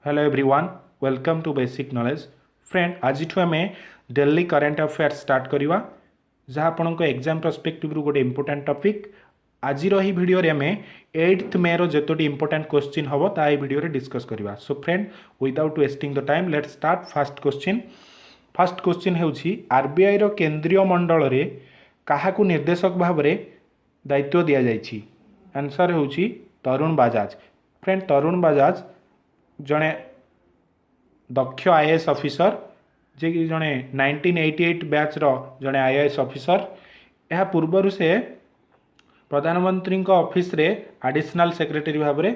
Hello everyone, welcome to basic knowledge. Friend, आज आम daily current affairs start करवा जहाँ आपण एग्जाम पर्सपेक्टिव गोटे इंपोर्टाट टॉपिक। आज ही वीडियो आम 8th मे रोतोटी इंपोर्टाट क्वेश्चन हम ता वीडियो डिस्कस करवा। So friend, without wasting the time let's start first question. First question होउछि आरबीआई रो केंद्रीय मंडल रे काहाकू निर्देशक भाव में दायित्व दि जाइछि। आंसर होउछि तरुण बजाज। फ्रेंड, तरुण बजाज जड़े दक्ष आईएएस ऑफिसर जे कि जड़े 1988 बैच रो जड़े आईएएस ऑफिसर। यह पूर्वर से प्रधानमंत्री ऑफिस रे एडिशनल सेक्रेटरी भाव में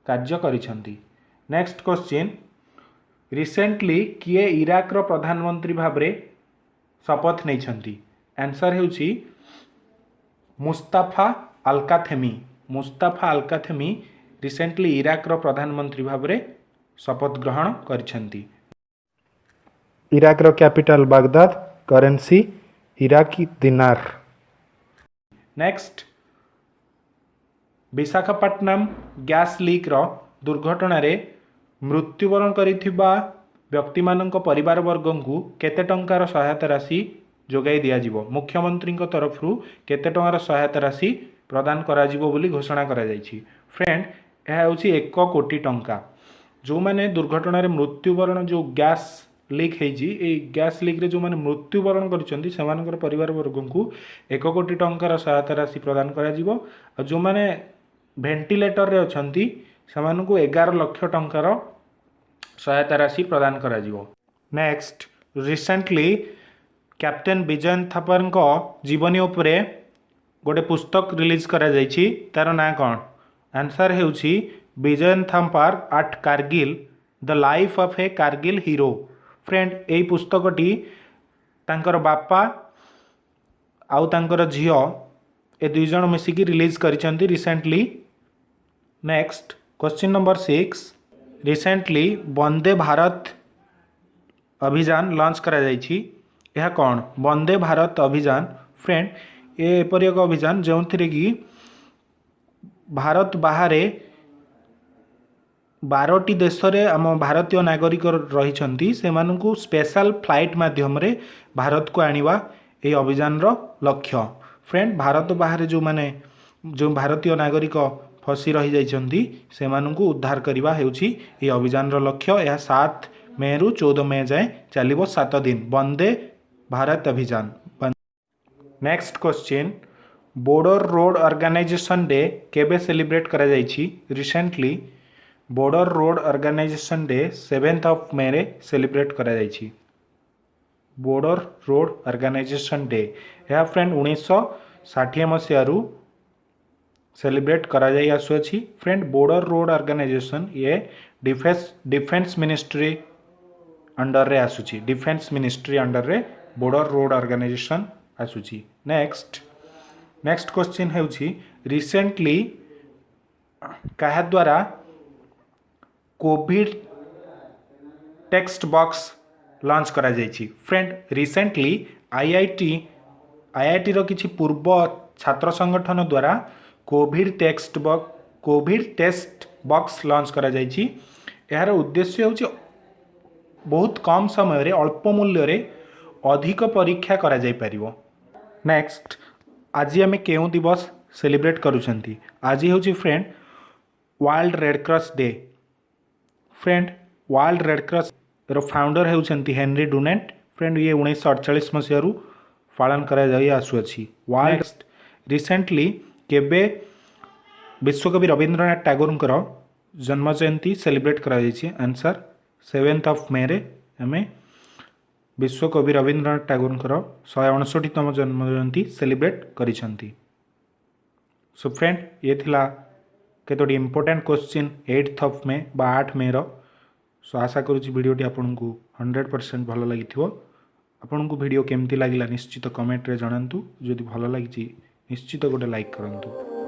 कार्य करिसेंती। नेक्स्ट क्वेश्चन, रिसेंटली किए इराक रो प्रधानमंत्री भाव में शपथ नहीं। Answer होउछि Mustafa अल-काथेमी। Mustafa अल-काथेमी recently Iraq रो प्रधानमंत्री भाव में शपथ ग्रहण करिसेंती। इराक रो कैपिटल बागदाद, करेंसी इराकी दिनार। नेक्स्ट, विशाखापट्टनम गैस लीक रो दुर्घटना रे मृत्युवरण करिथिबा व्यक्ति मानक परिवार वर्ग को केते टंकार सहायता राशि जोगाई दिया जिवो। मुख्यमंत्री तरफ केते टंकार सहायता राशि प्रदान करा जिवो बोली घोषणा करा जायछि। फ्रेंड, यह होछि 1 कोटी टंका। जो माने दुर्घटना रे मृत्युवरण जो गैस लीक है गैस लीक रे जो माने मृत्युवरण करिसेंती सेमानकर परिवार वर्ग को 1 कोटी टंकार सहायता राशि प्रदान करा जिवो। और जो माने वेंटिलेटर रे अछंती सेमान को 11 लाख टंकार सहायता राशि प्रदान करा जिवो। Next, recently captain Vijayan Thapar जीवनी उपरे गोटे पुस्तक रिलीज करा जायछि। तार ना कौन? आंसर होउछि Vijayan Thapar at Kargil, the life of a Kargil hero. Friend, यही पुस्तकटी तांकर बापा आउ तांकर झियो ए दुई जण मिसिकी रिलीज करिसेंती recently. Next, question number 6, recently Vande Bharat अभियान लॉन्च करा जायछि। यह कौन? वंदे भारत अभियान। फ्रेंड, ये एपरि एक अभियान जो कि भारत बाहर 12टी देश रे आम भारतीय नागरिक रही से स्पेशल फ्लाइट माध्यम रे भारत को आनिबा ए अभियान रो लक्ष्य। फ्रेंड, भारत बाहर जो भारतीय नागरिक फसी रही जाइछंती सेमानंकु उद्धार करबा हेउछि ए अभियान रो लक्ष्य। यह 7 मे रु 14 मे जाए चलिबो 7 दिन वंदे भारत अभियान। Next question, border road organisation day केबे सेलिब्रेट करा जाइछि? Recently border road organisation day 7 May रे सेलिब्रेट करा जाइछि। बॉर्डर रोड ऑर्गेनाइजेशन डे यह फ्रेंड 1960 मसीह रु सेलिब्रेट करा जाई आसुछि। फ्रेंड, बॉर्डर रोड ऑर्गेनाइजेशन ये डिफेंस मिनिस्ट्री अंडर रे आसुछि। डिफेंस मिनिस्ट्री अंडर रे बॉर्डर रोड ऑर्गेनाइजेशन आसुछि। नेक्स्ट क्वेश्चन हेउछि रिसेंटली कहा द्वारा कोविड टेक्स्ट बॉक्स लॉन्च करा जायछि। फ्रेंड, रिसेंटली आईआईटी रो किछि पूर्व छात्र संगठन द्वारा कोविड टेक्स्ट बॉक्स लॉन्च करा जायछि। यार उद्देश्य होछि बहुत कम समय रे अल्प मूल्य रे अधिक परीक्षा करा जाय परिबो। नेक्स्ट, आज आम केउं दिवस सेलिब्रेट करूछंती? आज होछि friend World Red Cross Day. Friend, World Red Cross रो फाउंडर होउछंती हेनरी डुनेंट। फ्रेंड, ये 1948 मसीह रु पालन करा जाई आसुछि। वर्ल्ड रिसेंटली केबे विश्वकवि रविंद्रनाथ टैगोर जन्म जयंती सेलिब्रेट करा जायछि? आंसर 7 मे रे आमे विश्वकवि रविंद्रनाथ टैगोर 159तम जन्म जयंती सेलिब्रेट करिसेंती। सो फ्रेंड, ये थिला केतोटी इंपोर्टेंट क्वेश्चन 8th मे बा 8 मे रो। सो आशा करूची वीडियोटी आपनकु 100% भल लागिथिबो। आपनकु वीडियो केमती लागिला निश्चित कमेंट रे जणांतु। जदि भल लागिची निश्चित गोटे लाइक करंतु।